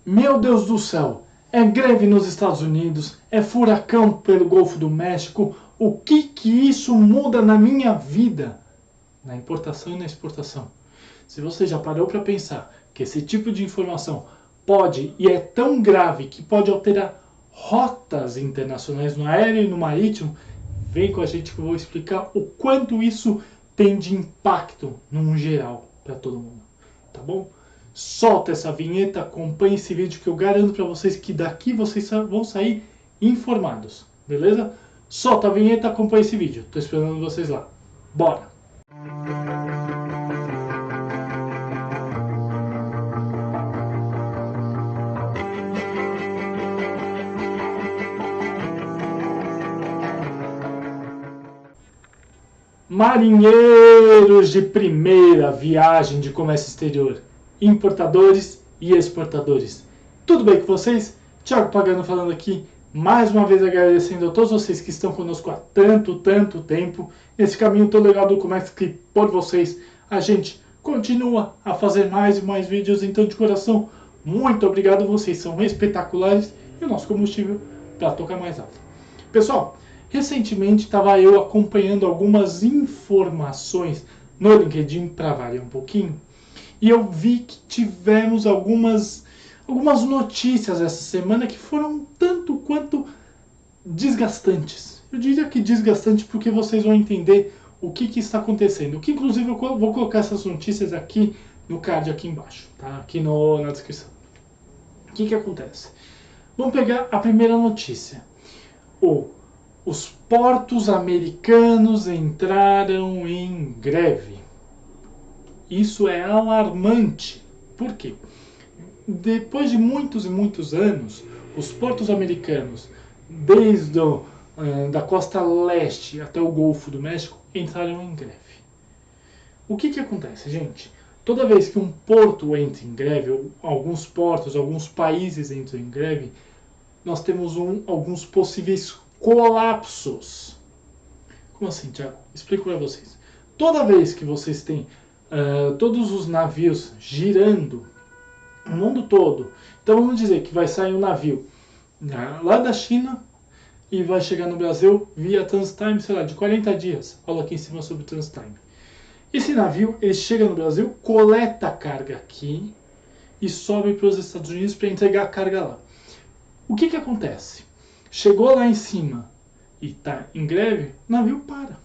Meu Deus do céu, é greve nos Estados Unidos, é furacão pelo Golfo do México. O que isso muda na minha vida? Na importação e na exportação. Se você já parou para pensar que esse tipo de informação pode e é tão grave que pode alterar rotas internacionais no aéreo e no marítimo, vem com a gente que eu vou explicar o quanto isso tem de impacto num geral para todo mundo, tá bom? Solta essa vinheta, acompanhe esse vídeo que eu garanto para vocês que daqui vocês vão sair informados, beleza? Solta a vinheta, acompanhe esse vídeo. Tô esperando vocês lá. Bora! Marinheiros de primeira viagem de comércio exterior, importadores e exportadores. Tudo bem com vocês? Thiago Pagano falando aqui, mais uma vez agradecendo a todos vocês que estão conosco há tanto tempo, nesse caminho tão legal do comércio que por vocês a gente continua a fazer mais e mais vídeos, então de coração, muito obrigado, vocês são espetaculares e o nosso combustível para tocar mais alto. Pessoal, recentemente estava eu acompanhando algumas informações no LinkedIn para variar um pouquinho e eu vi que tivemos algumas notícias essa semana que foram tanto quanto desgastantes. Eu diria que desgastantes porque vocês vão entender o que está acontecendo. Que inclusive eu vou colocar essas notícias aqui no card aqui embaixo, tá? Aqui na descrição. O que acontece? Vamos pegar a primeira notícia. Os portos americanos entraram em greve. Isso é alarmante. Por quê? Depois de muitos e muitos anos, os portos americanos, desde da costa leste até o Golfo do México, entraram em greve. O que acontece, gente? Toda vez que um porto entra em greve, ou alguns portos, alguns países entram em greve, nós temos alguns possíveis colapsos. Como assim, Thiago? Explico para vocês. Toda vez que vocês têm todos os navios girando o mundo todo, então vamos dizer que vai sair um navio lá da China e vai chegar no Brasil via Transtime, sei lá, de 40 dias. Aula aqui em cima sobre Transtime. Esse navio, ele chega no Brasil, coleta a carga aqui e sobe para os Estados Unidos para entregar a carga lá. O que acontece? Chegou lá em cima e está em greve, o navio para.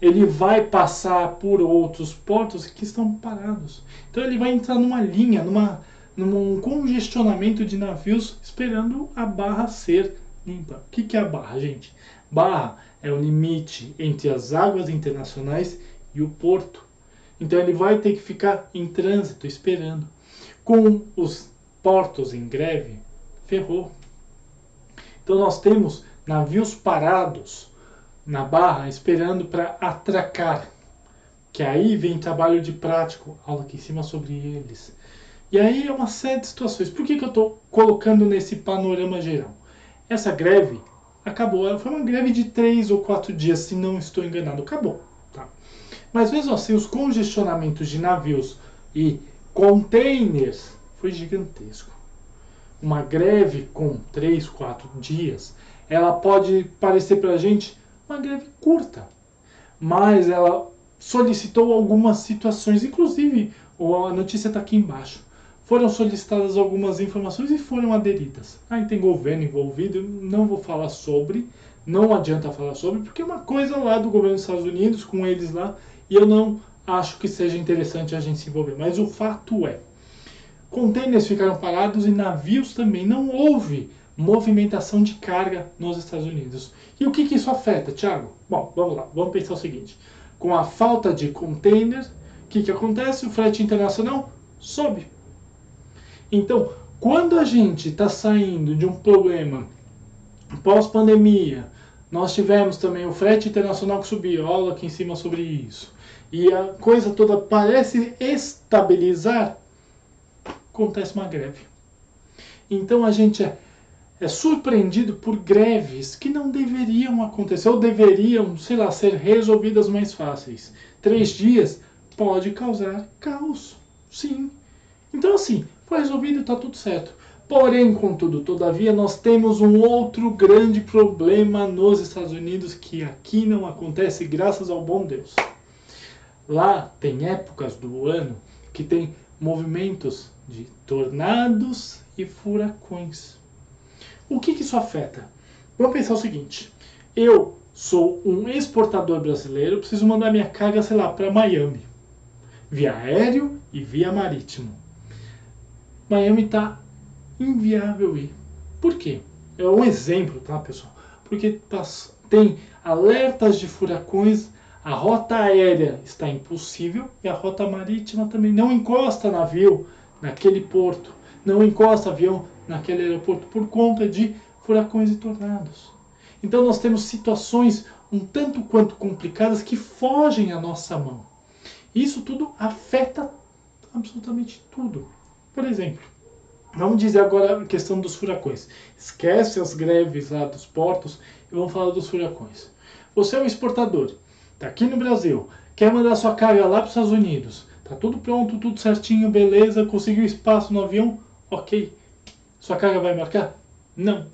Ele vai passar por outros portos que estão parados. Então ele vai entrar numa linha, num congestionamento de navios esperando a barra ser limpa. O que é a barra, gente? Barra é o limite entre as águas internacionais e o porto. Então ele vai ter que ficar em trânsito esperando. Com os portos em greve, ferrou. Então nós temos navios parados na barra esperando para atracar, que aí vem trabalho de prático, aula aqui em cima sobre eles. E aí é uma série de situações. Por que eu estou colocando nesse panorama geral? Essa greve acabou, foi uma greve de 3 ou 4 dias, se não estou enganado, acabou. Tá? Mas mesmo assim, os congestionamentos de navios e containers foi gigantesco. Uma greve com 3, 4 dias, ela pode parecer para a gente uma greve curta, mas ela solicitou algumas situações, inclusive a notícia está aqui embaixo. Foram solicitadas algumas informações e foram aderidas. Aí tem governo envolvido, não vou falar sobre, não adianta falar sobre, porque é uma coisa lá do governo dos Estados Unidos, com eles lá, e eu não acho que seja interessante a gente se envolver. Mas o fato é, containers ficaram parados e navios também. Não houve movimentação de carga nos Estados Unidos. E o que isso afeta, Thiago? Bom, vamos lá, vamos pensar o seguinte. Com a falta de containers, o que acontece? O frete internacional sobe. Então, quando a gente está saindo de um problema pós-pandemia, nós tivemos também o frete internacional que subiu, aula aqui em cima sobre isso, e a coisa toda parece estabilizar, acontece uma greve. Então a gente é surpreendido por greves que não deveriam acontecer, ou deveriam, sei lá, ser resolvidas mais fáceis. 3 dias pode causar caos, sim. Então assim, Foi resolvido e está tudo certo. Porém, contudo, todavia, nós temos um outro grande problema nos Estados Unidos que aqui não acontece, graças ao bom Deus. Lá tem épocas do ano que tem movimentos de tornados e furacões. O que isso afeta? Vamos pensar o seguinte: eu sou um exportador brasileiro, preciso mandar minha carga, sei lá, para Miami, via aéreo e via marítimo. Miami está inviável ir. Por quê? É um exemplo, tá, pessoal? Porque tem alertas de furacões, a rota aérea está impossível e a rota marítima também. Não encosta navio naquele porto, não encosta avião naquele aeroporto por conta de furacões e tornados. Então nós temos situações um tanto quanto complicadas que fogem à nossa mão. Isso tudo afeta absolutamente tudo. Por exemplo, vamos dizer agora a questão dos furacões. Esquece as greves lá dos portos e vamos falar dos furacões. Você é um exportador, está aqui no Brasil, quer mandar sua carga lá para os Estados Unidos. Está tudo pronto, tudo certinho, beleza, conseguiu espaço no avião, ok. Sua carga vai embarcar? Não.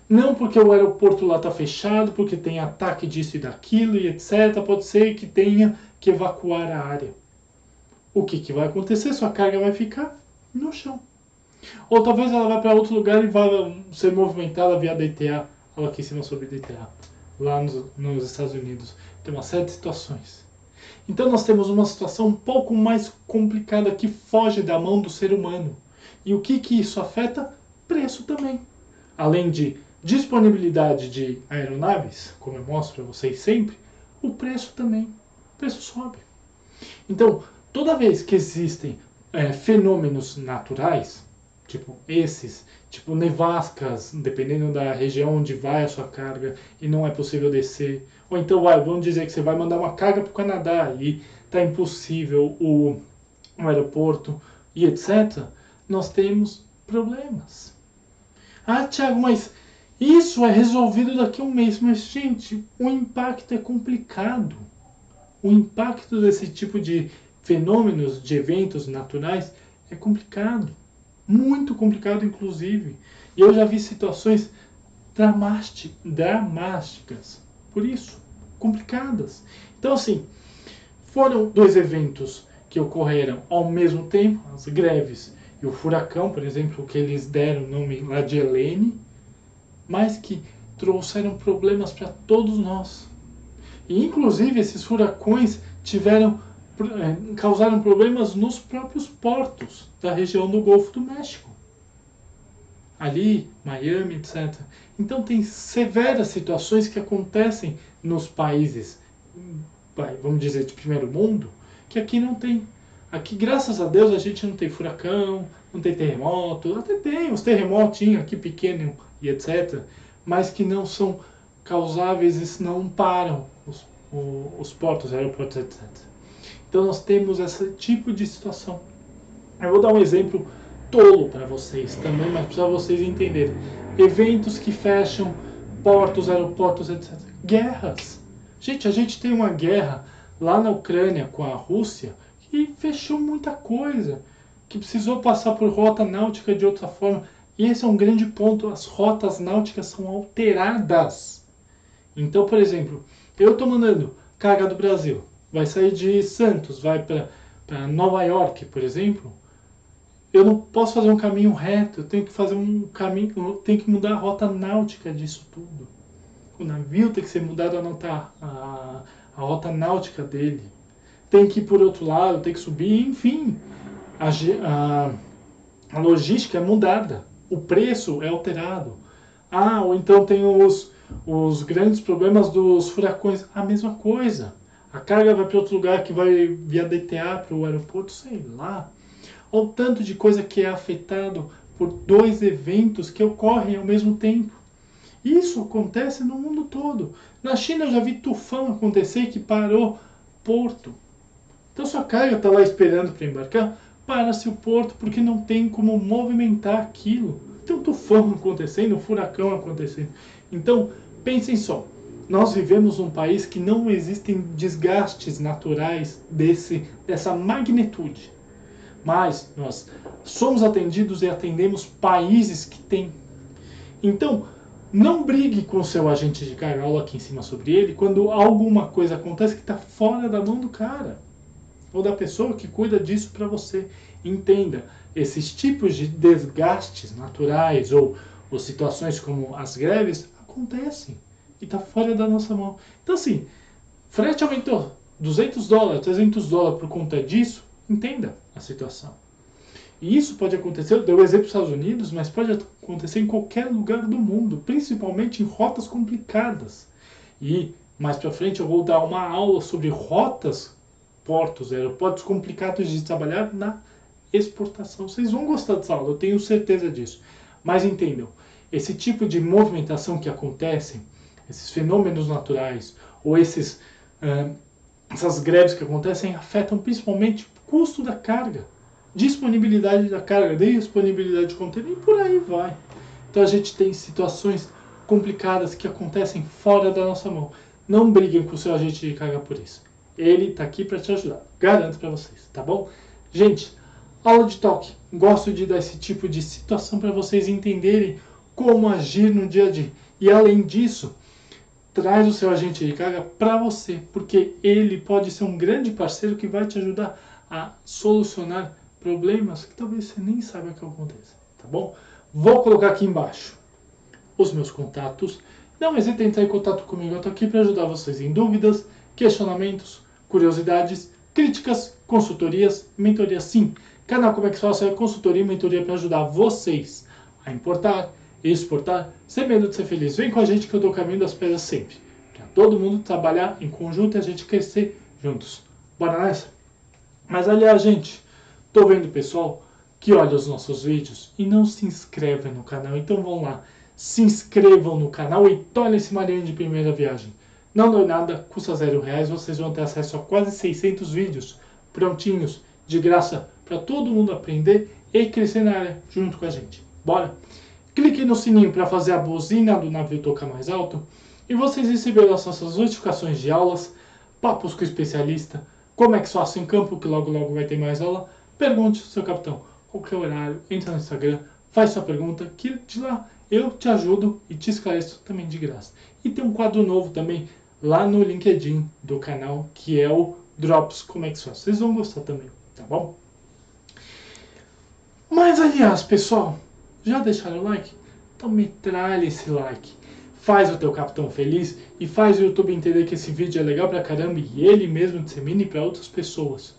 Não porque o aeroporto lá está fechado, porque tem ataque disso e daquilo e etc. Pode ser que tenha que evacuar a área. O que vai acontecer? Sua carga vai ficar no chão. Ou talvez ela vá para outro lugar e vá ser movimentada via DTA, ela aqui em cima sobre DTA, lá nos Estados Unidos. Tem uma série de situações. Então nós temos uma situação um pouco mais complicada que foge da mão do ser humano. E o que isso afeta? Preço também. Além de disponibilidade de aeronaves, como eu mostro para vocês sempre, o preço também. O preço sobe. Então, toda vez que existem fenômenos naturais, tipo esses, tipo nevascas, dependendo da região onde vai a sua carga e não é possível descer, ou então vamos dizer que você vai mandar uma carga para o Canadá e está impossível o aeroporto e etc., nós temos problemas. Ah, Thiago, mas isso é resolvido daqui a um mês. Mas, gente, o impacto é complicado. O impacto desse tipo de fenômenos, de eventos naturais, é complicado. Muito complicado, inclusive. E eu já vi situações dramáticas. Por isso, complicadas. Então, assim, foram dois eventos que ocorreram ao mesmo tempo, as greves e o furacão, por exemplo, que eles deram o nome lá de Helene, mas que trouxeram problemas para todos nós. E, inclusive, esses furacões causaram problemas nos próprios portos da região do Golfo do México. Ali, Miami, etc. Então, tem severas situações que acontecem nos países, vamos dizer, de primeiro mundo, que aqui não tem. Aqui, graças a Deus, a gente não tem furacão, não tem terremoto, até tem uns terremotinhos aqui pequenos e etc., mas que não são causáveis e não param os portos, aeroportos, etc. Então nós temos esse tipo de situação. Eu vou dar um exemplo tolo para vocês também, mas para vocês entenderem. Eventos que fecham portos, aeroportos, etc. Guerras. Gente, a gente tem uma guerra lá na Ucrânia com a Rússia que fechou muita coisa, que precisou passar por rota náutica de outra forma. E esse é um grande ponto, as rotas náuticas são alteradas. Então, por exemplo, eu estou mandando carga do Brasil, vai sair de Santos, vai para Nova York, por exemplo. Eu não posso fazer um caminho reto, eu tenho que fazer um caminho, eu tenho que mudar a rota náutica disso tudo. O navio tem que ser mudado a rota náutica dele. Tem que ir por outro lado, tem que subir, enfim. A logística é mudada, o preço é alterado. Ou então tem os grandes problemas dos furacões, a mesma coisa. A carga vai para outro lugar que vai via DTA para o aeroporto, sei lá. Olha o tanto de coisa que é afetado por dois eventos que ocorrem ao mesmo tempo. Isso acontece no mundo todo. Na China eu já vi tufão acontecer que parou porto. Então sua carga está lá esperando para embarcar, para-se o porto porque não tem como movimentar aquilo. Tem um tufão acontecendo, um furacão acontecendo. Então, pensem só, nós vivemos num país que não existem desgastes naturais dessa magnitude. mas nós somos atendidos e atendemos países que têm. Então, não brigue com o seu agente de carga, aula aqui em cima sobre ele, quando alguma coisa acontece que está fora da mão do cara ou da pessoa que cuida disso para você. Entenda, esses tipos de desgastes naturais ou situações como as greves acontecem e está fora da nossa mão. Então assim, frete aumentou $200, $300 por conta disso, entenda a situação. E isso pode acontecer, eu dei o exemplo dos Estados Unidos, mas pode acontecer em qualquer lugar do mundo, principalmente em rotas complicadas. E mais para frente eu vou dar uma aula sobre rotas, portos, aeroportos complicados de trabalhar na exportação. Vocês vão gostar dessa aula, eu tenho certeza disso. Mas entendam, esse tipo de movimentação que acontece, esses fenômenos naturais, ou essas greves que acontecem, afetam principalmente o custo da carga, disponibilidade da carga, disponibilidade de conteúdo e por aí vai. Então a gente tem situações complicadas que acontecem fora da nossa mão. Não briguem com o seu agente de carga por isso. Ele está aqui para te ajudar, garanto para vocês, tá bom? Gente, aula de toque. Gosto de dar esse tipo de situação para vocês entenderem como agir no dia a dia. E além disso, traz o seu agente de carga para você, porque ele pode ser um grande parceiro que vai te ajudar a solucionar problemas que talvez você nem saiba que acontecem, tá bom? Vou colocar aqui embaixo os meus contatos. Não hesitem em entrar em contato comigo, eu estou aqui para ajudar vocês em dúvidas, questionamentos, curiosidades, críticas, consultorias, mentorias. Sim, canal Como é que Faço é consultoria e mentoria para ajudar vocês a importar, exportar, sem medo de ser feliz. Vem com a gente que eu dou o caminho das pedras sempre. Para todo mundo trabalhar em conjunto e a gente crescer juntos. Bora nessa? Mas aliás, gente, tô vendo pessoal que olha os nossos vídeos e não se inscreve no canal. Então vão lá, se inscrevam no canal e tornem-se marinheiro de primeira viagem. Não dói nada, custa R$0. Vocês vão ter acesso a quase 600 vídeos prontinhos, de graça, para todo mundo aprender e crescer na área junto com a gente. Bora? Clique no sininho para fazer a buzina do navio tocar mais alto e vocês receberão as nossas notificações de aulas, papos com o especialista, como é que faço em campo, que logo logo vai ter mais aula. Pergunte ao seu capitão qualquer horário, entra no Instagram, faz sua pergunta, que de lá eu te ajudo e te esclareço também de graça. E tem um quadro novo também lá no LinkedIn do canal, que é o Drops Como é que faz. Vocês vão gostar também, tá bom? Mas aliás, pessoal, já deixaram o like? Então metralha esse like. Faz o teu capitão feliz e faz o YouTube entender que esse vídeo é legal pra caramba e ele mesmo dissemine para outras pessoas.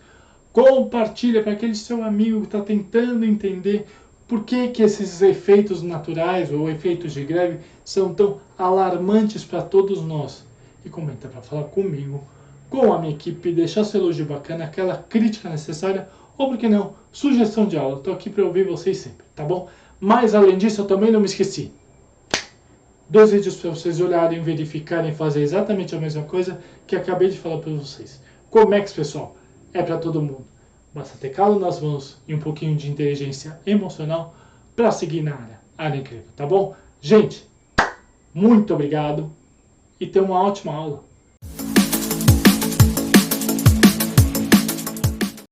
Compartilha para aquele seu amigo que está tentando entender por que esses efeitos naturais ou efeitos de greve são tão alarmantes para todos nós. E comenta para falar comigo, com a minha equipe, deixar seu elogio bacana, aquela crítica necessária, ou por que não, sugestão de aula. Estou aqui para ouvir vocês sempre, tá bom? Mas além disso, eu também não me esqueci. 2 vídeos para vocês olharem, verificarem, fazer exatamente a mesma coisa que acabei de falar para vocês. Comex, pessoal, é para todo mundo. Basta ter calo nas mãos e um pouquinho de inteligência emocional para seguir na área incrível, tá bom? Gente, muito obrigado e tenha uma ótima aula.